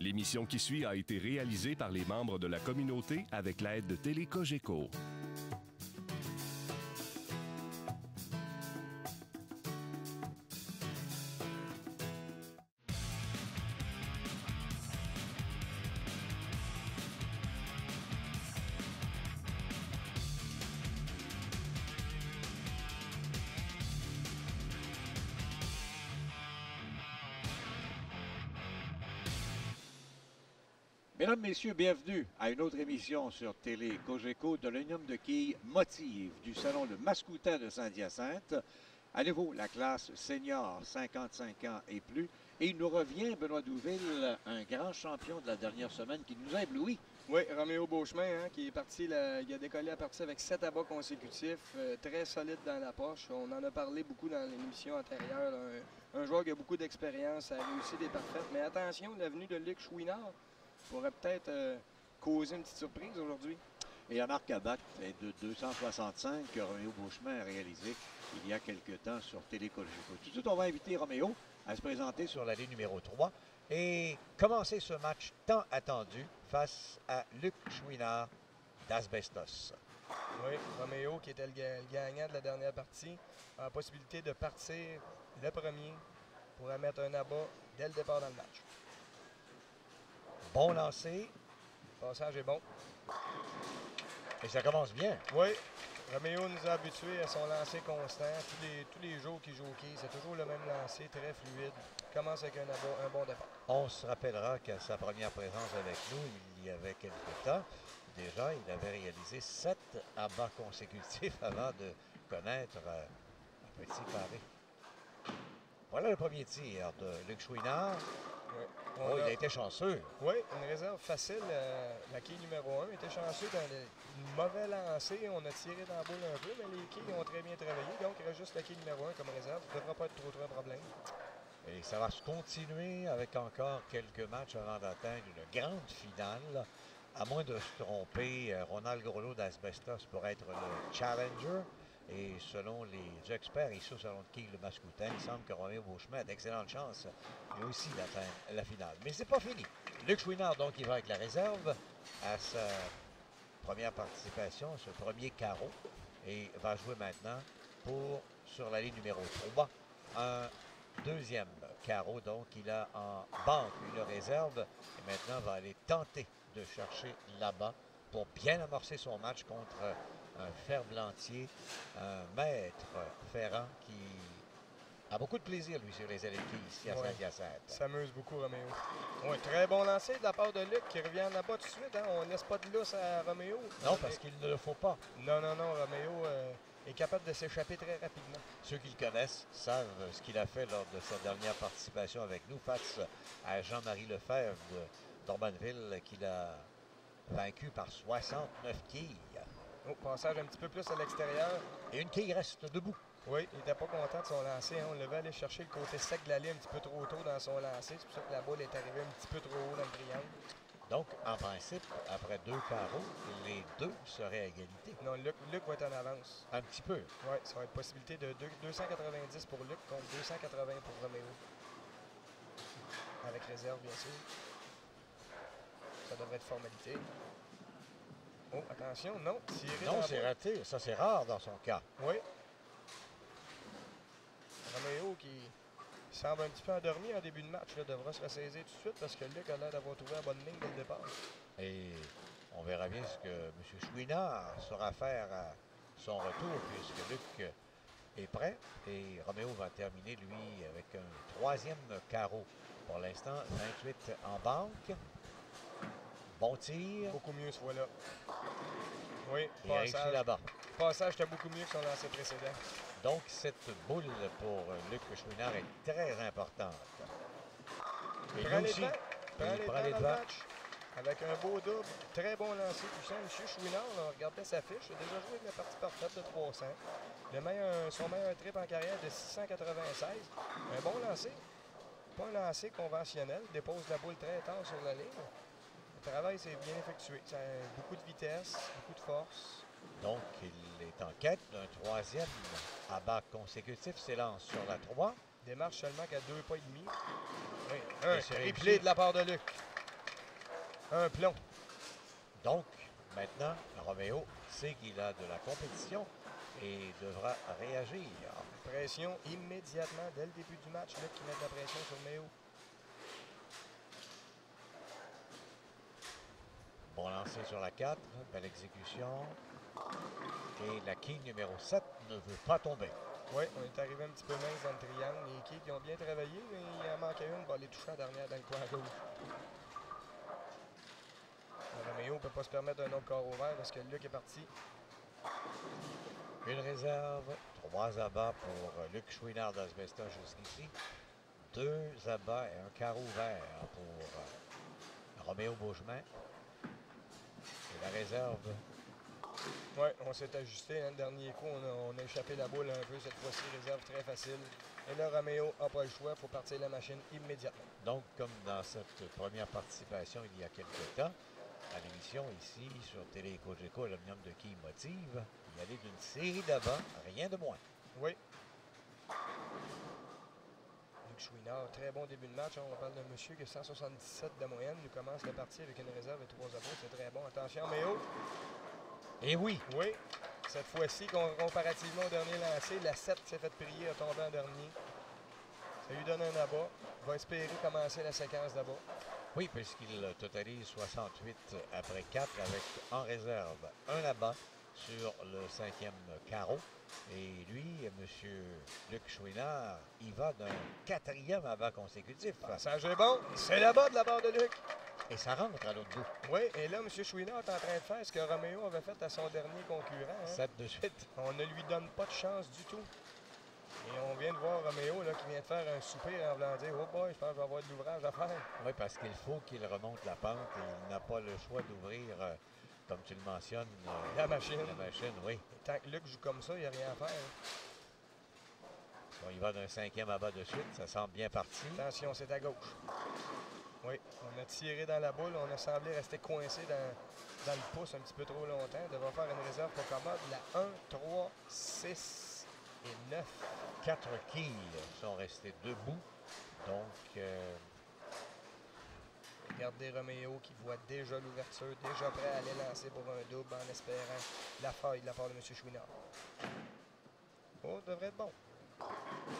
L'émission qui suit a été réalisée par les membres de la communauté avec l'aide de Télé Cogeco. Mesdames, Messieurs, bienvenue à une autre émission sur Télé Cogeco de l'Union de quilles Motive du Salon Le Mascoutin de Saint-Hyacinthe. À nouveau, la classe senior, 55 ans et plus. Et il nous revient, Benoît Douville, un grand champion de la dernière semaine qui nous a ébloui. Oui, Roméo Beauchemin, qui est parti, il a décollé à partir avec 7 abats consécutifs, très solide dans la poche. On en a parlé beaucoup dans l'émission antérieure. Un joueur qui a beaucoup d'expérience, a réussi des parfaites. Mais attention, la venue de Luc Chouinard pourrait peut-être causer une petite surprise aujourd'hui. Et la marque à battre est de 265 que Roméo Beauchemin a réalisé il y a quelque temps sur Télé Cogeco. Tout de suite, on va inviter Roméo à se présenter sur la ligne numéro 3 et commencer ce match tant attendu face à Luc Chouinard d'Asbestos. Oui, Roméo, qui était le gagnant de la dernière partie, a la possibilité de partir le premier pour mettre un abat dès le départ dans le match. Bon lancer. Le passage est bon. Et ça commence bien. Oui, Roméo nous a habitués à son lancer constant. Tous les jours qu'il joue au quai, c'est toujours le même lancer, très fluide. Il commence avec un bon départ. On se rappellera qu'à sa première présence avec nous, il y avait quelques temps, déjà, il avait réalisé 7 abats consécutifs avant de connaître un petit paré. Voilà le premier tir de Luc Chouinard. Oui. Il a été chanceux. Oui, une réserve facile. La quille numéro 1 était chanceux dans le mauvais lancer. On a tiré dans la boule un peu, mais les quilles ont très bien travaillé. Donc, il reste juste la quille numéro 1 comme réserve. Ça ne devra pas être trop un problème. Et ça va se continuer avec encore quelques matchs avant d'atteindre une grande finale. À moins de se tromper, Ronald Groslo d'Asbestos pourrait être le challenger. Et selon les experts ici au Salon de quilles Le Mascoutin, il semble que Roméo Beauchemin a d'excellentes chances lui aussi d'atteindre la finale. Mais c'est pas fini. Luc Chouinard, donc, il va avec la réserve à sa première participation, ce premier carreau. Et va jouer maintenant sur la ligne numéro 3, un deuxième carreau. Donc, il a en banque une réserve. Et maintenant, va aller tenter de chercher là-bas pour bien amorcer son match contre un ferblantier, un maître Ferrand qui a beaucoup de plaisir, lui, sur les ailes de quilles ici à Saint-Hyacinthe. S'amuse beaucoup, Roméo. Oui, très bon lancer de la part de Luc qui revient là-bas tout de suite. Hein? On ne laisse pas de lousse à Roméo. Non, parce qu'il ne le faut pas. Non, Roméo est capable de s'échapper très rapidement. Ceux qui le connaissent savent ce qu'il a fait lors de sa dernière participation avec nous face à Jean-Marie Lefebvre de Dormanville, qu'il a vaincu par 69 quilles. Oh, passage un petit peu plus à l'extérieur. Et une quille reste debout. Oui, il n'était pas content de son lancer. Hein. On devait aller chercher le côté sec de la ligne un petit peu trop tôt dans son lancer. C'est pour ça que la boule est arrivée un petit peu trop haut dans le triangle. Donc, en principe, après 2 carreaux, les deux seraient à égalité. Non, Luc va être en avance. Un petit peu. Oui, ça va être possibilité de 290 pour Luc contre 280 pour Roméo. Avec réserve, bien sûr. Ça devrait être formalité. Oh, attention, non. Non, c'est raté. Ça, c'est rare dans son cas. Oui. Roméo qui semble un petit peu endormi en début de match, là, devra se ressaisir tout de suite parce que Luc a l'air d'avoir trouvé la bonne ligne dès le départ. Et on verra bien ce que M. Chouinard saura faire à son retour puisque Luc est prêt. Et Roméo va terminer, lui, avec un 3e carreau. Pour l'instant, 28 en banque. Bon tir. Beaucoup mieux ce fois-là. Oui, il a réussi là-bas. Le passage était beaucoup mieux que son lancer précédent. Donc, cette boule pour Luc Chouinard est très importante. Il prend les devants match avec un beau double. Très bon lancer puissant. M. Chouinard, on regardait sa fiche. Il a déjà joué avec la partie parfaite de 300. Son meilleur trip en carrière de 696. Un bon lancer. Pas un lancer conventionnel. Dépose la boule très tard sur la ligne. Le travail s'est bien effectué. Ça a beaucoup de vitesse, beaucoup de force. Donc, il est en quête d'un 3e abat consécutif. S'élance sur la 3. Démarche seulement qu'à 2 pas et demi. Oui, un triplé de la part de Luc. Un plomb. Donc, maintenant, Roméo sait qu'il a de la compétition et devra réagir. Pression immédiatement dès le début du match. Luc qui met de la pression sur Méo. Bon lancer sur la 4, belle exécution. Et la quille numéro 7 ne veut pas tomber. Oui, on est arrivé un petit peu mince dans le triangle. Les quilles qui ont bien travaillé, mais il en manquait une pour aller toucher en dernière dans le coin gauche. Roméo ne peut pas se permettre un autre corps ouvert parce que Luc est parti. Une réserve, 3 abats pour Luc Chouinard d'Asbestos jusqu'ici. 2 abats et un carreau vert pour Roméo Beauchemin. Et la réserve. Oui, on s'est ajusté. Hein, le dernier coup, on a échappé la boule un peu. Cette fois-ci, réserve très facile. Et là, Roméo n'a pas le choix. Il faut partir la machine immédiatement. Donc, comme dans cette première participation il y a quelques temps, à l'émission ici sur Télé Cogeco, l'Omnium de Quille Motive, il y allait d'une série d'abats, rien de moins. Oui. Luc Chouinard, très bon début de match. Hein. On parle d'un monsieur qui a 177 de moyenne. Il commence la partie avec une réserve et 3 abats. C'est très bon. Attention, Méo. Et oui, Oui. Cette fois-ci, comparativement au dernier lancé, la 7 s'est fait prier, a tombé en dernier. Ça lui donne un abat. Il va espérer commencer la séquence d'abat. oui, puisqu'il totalise 68 après 4 avec en réserve un abat sur le 5e carreau. Et lui, M. Luc Chouinard, il va d'un 4e abat consécutif. Passage est bon. C'est l'abat de la barre de Luc. Et ça rentre à l'autre bout. Oui, et là, M. Chouinard est en train de faire ce que Roméo avait fait à son dernier concurrent. Hein. 7 de suite. On ne lui donne pas de chance du tout. Et on vient de voir Roméo là, qui vient de faire un soupir en voulant dire « Oh boy, je pense que je vais avoir de l'ouvrage à faire. » Oui, parce qu'il faut qu'il remonte la pente et il n'a pas le choix d'ouvrir, comme tu le mentionnes, La machine. La machine, oui. Et tant que Luc joue comme ça, il n'y a rien à faire. Bon, il va d'un 5e abat de suite, ça semble bien parti. Attention, c'est à gauche. Oui, on a tiré dans la boule, on a semblé rester coincé dans le pouce un petit peu trop longtemps. On devrait faire une réserve pour commode. La 1, 3, 6 et 9. 4 quilles sont restés debout. Donc, Regardez Roméo qui voit déjà l'ouverture, déjà prêt à aller lancer pour un double en espérant la faille de la part de M. Chouinard. Oh, ça devrait être bon.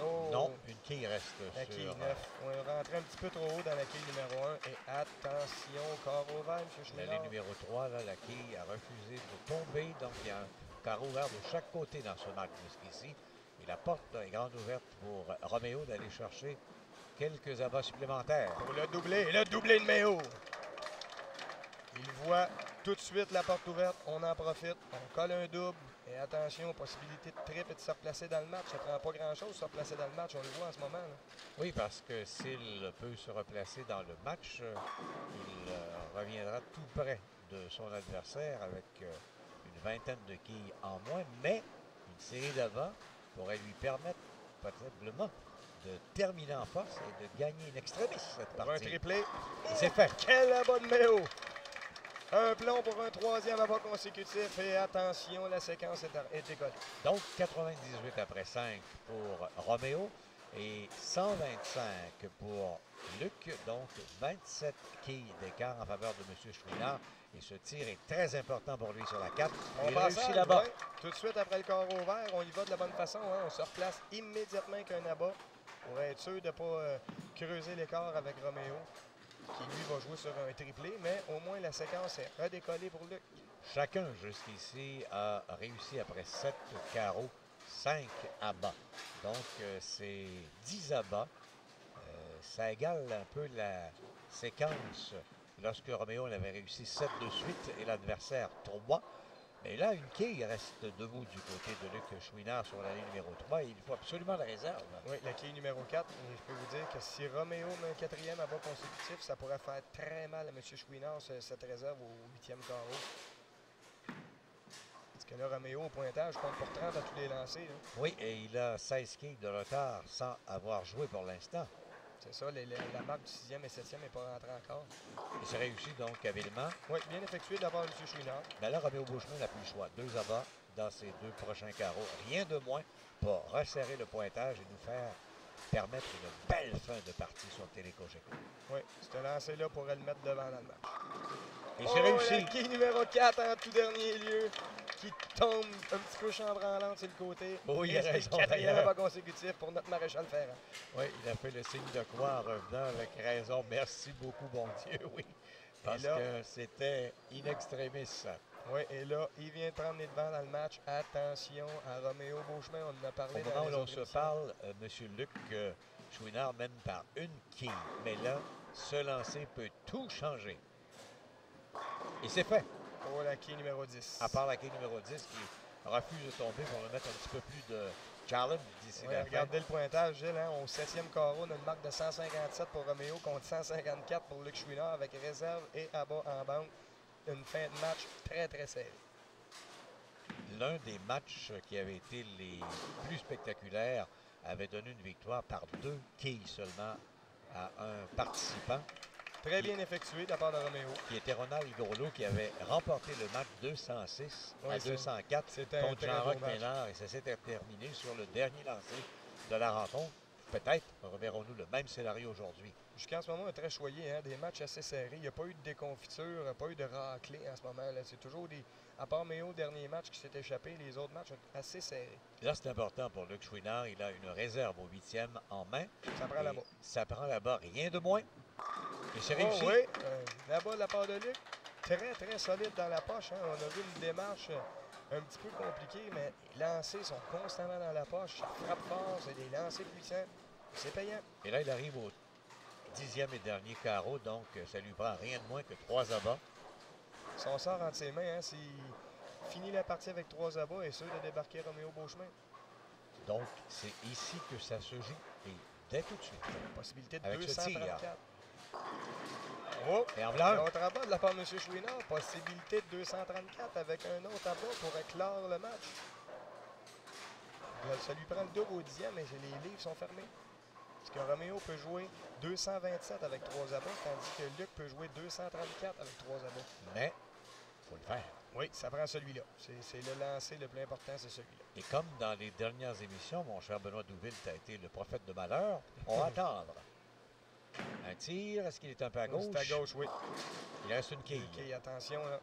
Oh, non, une quille reste la sur... quille 9. On est rentré un petit peu trop haut dans la quille numéro 1. Et attention, corps ouvert, M. La Chouinard. ligne numéro 3, là, la quille a refusé de tomber. Donc, il y a un carreau ouvert de chaque côté dans ce match jusqu'ici. Et la porte est grande ouverte pour Roméo d'aller chercher quelques abats supplémentaires. Pour le doublé de Méo. Il voit tout de suite la porte ouverte, on en profite, on colle un double. Et attention, possibilité de trip et de se replacer dans le match. Ça prend pas grand-chose de se replacer dans le match, on le voit en ce moment. Là. Oui, parce que s'il peut se replacer dans le match, il reviendra tout près de son adversaire avec une vingtaine de quilles en moins. Mais une série d'abats pourrait lui permettre possiblement de terminer en force et de gagner in extremis cette Pour un partie. triplé. Et c'est fait. Quel abat de Méo! Un plomb pour un 3e abat consécutif. Et attention, la séquence est décollée. Donc 98 après 5 pour Roméo et 125 pour Luc. Donc 27 quilles d'écart en faveur de M. Chouinard. Et ce tir est très important pour lui sur la 4. On Il passe réussit là-bas. ouais. Tout de suite après le corps ouvert, on y va de la bonne façon. Hein. On se replace immédiatement avec un abat pour être sûr de ne pas creuser l'écart avec Roméo, qui lui va jouer sur un triplé, mais au moins la séquence est redécollée pour Luc. Chacun jusqu'ici a réussi après 7 carreaux, 5 abats. Donc c'est 10 abats. Ça égale un peu la séquence lorsque Roméo en avait réussi 7 de suite et l'adversaire 3. Mais là, une quille reste debout du côté de Luc Chouinard sur la ligne numéro 3 et il faut absolument la réserve. Oui, la quille numéro 4. Et je peux vous dire que si Roméo met un 4e abat consécutif, ça pourrait faire très mal à M. Chouinard, cette réserve au 8e carreau. Parce que là, Roméo, au pointage, compte pour 30 à tous les lancers. Là. Oui, et il a 16 quilles de retard sans avoir joué pour l'instant. C'est ça, la marque du 6e et 7e n'est pas rentrée encore. Il s'est réussi donc habilement. Oui, bien effectué de la part de M. Chouinard. Mais là, Roméo Beauchemin n'a plus le choix. 2 abats dans ses 2 prochains carreaux. Rien de moins pour resserrer le pointage et nous faire permettre une belle fin de partie sur Télé Cogeco. Oui, ce lancé-là pourrait le mettre devant dans le match. Et c'est réussi. La quille numéro 4 en tout dernier lieu, qui tombe un petit peu chambranlante sur le côté. Oui, il a Et c'est raison, le quatrième d'ailleurs. pas consécutif pour notre maréchal Ferrand. Oui, il a fait le signe de croix en revenant avec raison. Merci beaucoup, bon Dieu, oui. Parce là- que c'était in extremis. Oui, et là, il vient de prendre les devants dans le match. Attention à Roméo Beauchemin, on en a parlé Au dans moment où les l'on autres se émissions. parle, M. Luc Chouinard mène par une quille. Mais là, ce lancer peut tout changer. Et c'est fait. Pour la quille numéro 10. À part la quille numéro 10 qui refuse de tomber pour le mettre un petit peu plus de challenge d'ici Oui, la fin. regardez le pointage, Gilles. Hein, au 7e carreau, on a une marque de 157 pour Roméo contre 154 pour Luc Chouinard avec réserve et abat en banque. Une fin de match très, très serrée. L'un des matchs qui avait été les plus spectaculaires avait donné une victoire par 2 quilles seulement à un participant Très bien effectué de la part de Roméo. qui était Ronald Gourlot qui avait remporté le match 206 à Oui, 204 c'était un contre très Jean-Roch beau match. Ménard et ça s'était terminé sur le dernier lancer de la rencontre. Peut-être reverrons-nous le même scénario aujourd'hui. Jusqu'en ce moment, on est très choyé, hein, des matchs assez serrés. Il n'y a pas eu de déconfiture, il n'y a pas eu de raclée en ce moment. C'est toujours des. À part Méo, dernier match qui s'est échappé, les autres matchs sont assez serrés. Là, c'est important pour Luc Chouinard. Il a une réserve au 8e en main. Ça prend Et là-bas. ça prend là-bas, rien de moins. Et c'est Oh, réussi. oui, là-bas de la part de Luc, très, très solide dans la poche. Hein. On a vu une démarche un petit peu compliquée, mais les lancers sont constamment dans la poche. Ça frappe fort, c'est des lancers puissants. C'est payant. Et là, il arrive au 10e et dernier carreau, donc ça lui prend rien de moins que 3 abats. Si on sort entre ses mains, hein, s'il finit la partie avec 3 abats et sûr de débarquer Roméo Beauchemin. Donc, c'est ici que ça se joue. Et dès tout de suite. Possibilité de Avec ce tir. 234. Oh! Et en Un blanc, autre abat de la part de M. Chouinard. Possibilité de 234 avec un autre abat pour éclore le match. Là, ça lui prend le double au 10e, mais les livres sont fermés. Parce que Roméo peut jouer 227 avec 3 abats, tandis que Luc peut jouer 234 avec 3 abats. mais il faut le faire. Oui, ça prend celui-là. C'est le lancer le plus important, c'est celui-là. Et comme dans les dernières émissions, mon cher Benoît Douville, tu as été le prophète de malheur, on va attendre. Un tir, est-ce qu'il est un peu à gauche? C'est à gauche, oui. Il reste une quille. OK, attention là.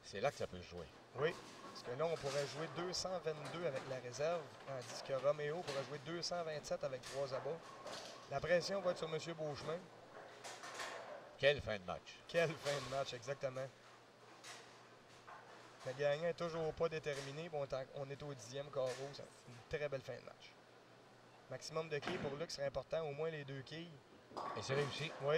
C'est là que ça peut se jouer. Oui, parce que là, on pourrait jouer 222 avec la réserve, tandis que Roméo pourrait jouer 227 avec 3 abats. La pression va être sur M. Beauchemin. Quelle fin de match. Quelle fin de match, exactement. Le gagnant n'est toujours pas déterminé. Bon, on est au 10e carreau. C'est une très belle fin de match. Maximum de quilles pour Luc serait important, au moins les 2 quilles. Et c'est réussi. Oui.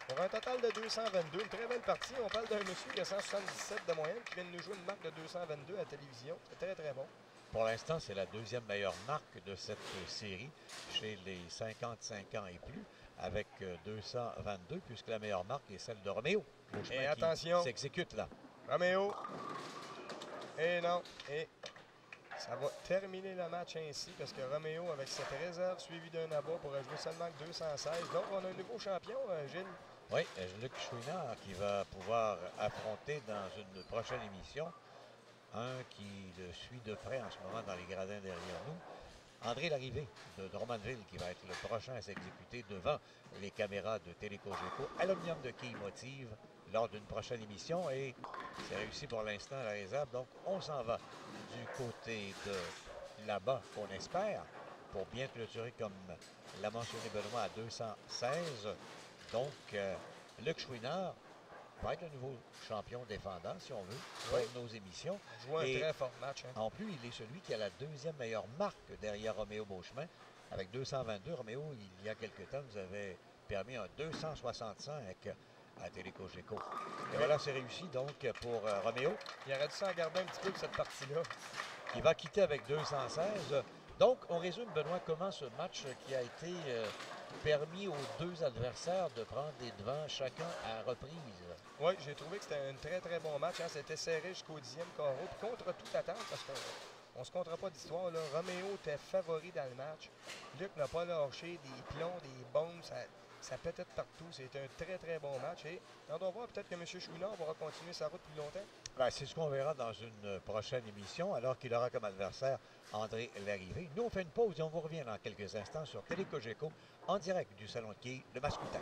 Pour un total de 222, une très belle partie. On parle d'un monsieur qui a 177 de moyenne, qui vient de nous jouer une marque de 222 à la télévision. C'est très, très bon. Pour l'instant, c'est la deuxième meilleure marque de cette série chez les 55 ans et plus, avec 222, puisque la meilleure marque est celle de Roméo. Beauchemin Et qui attention. s'exécute là. Roméo. Et non. Et ça va terminer le match ainsi parce que Roméo, avec cette réserve suivie d'un abat, pourrait jouer seulement que 216. Donc, on a un nouveau champion, Gilles. Oui, Luc Chouinard qui va pouvoir affronter dans une prochaine émission un qui le suit de près en ce moment dans les gradins derrière nous. André Larrivé de Drummondville qui va être le prochain à s'exécuter devant les caméras de Télécogeco à l'Omnium de Quilles Motive lors d'une prochaine émission. Et c'est réussi pour l'instant à la réserve. Donc, on s'en va du côté de là-bas qu'on espère pour bien clôturer, comme l'a mentionné Benoît, à 216. Donc, Luc Chouinard va être le nouveau champion défendant, si on veut, pour nos émissions. Joue un Et très fort match. Hein. en plus, il est celui qui a la deuxième meilleure marque derrière Roméo Beauchemin. Avec 222, Roméo, il y a quelque temps, nous avait permis un 265 à Télécogeco. Et voilà, c'est réussi donc pour Roméo, Il aurait dû s'en garder un petit peu de cette partie-là. qui va quitter avec 216. Donc, on résume, Benoît, comment ce match qui a été permis aux deux adversaires de prendre des devants chacun à reprise. Oui, j'ai trouvé que c'était un très, très bon match. Hein. C'était serré jusqu'au 10e carreau. Puis contre toute attente, parce qu'on ne se comptera pas d'histoire, là. Roméo était favori dans le match. Luc n'a pas lâché des plombs, des bombes. Ça pétait de partout. C'était un très, très bon match. Et on va voir peut-être que M. Chouinard va continuer sa route plus longtemps. Ben, c'est ce qu'on verra dans une prochaine émission, alors qu'il aura comme adversaire André Larrivé. Nous, on fait une pause et on vous revient dans quelques instants sur Télécogeco en direct du Salon de Quilles de Mascoutin.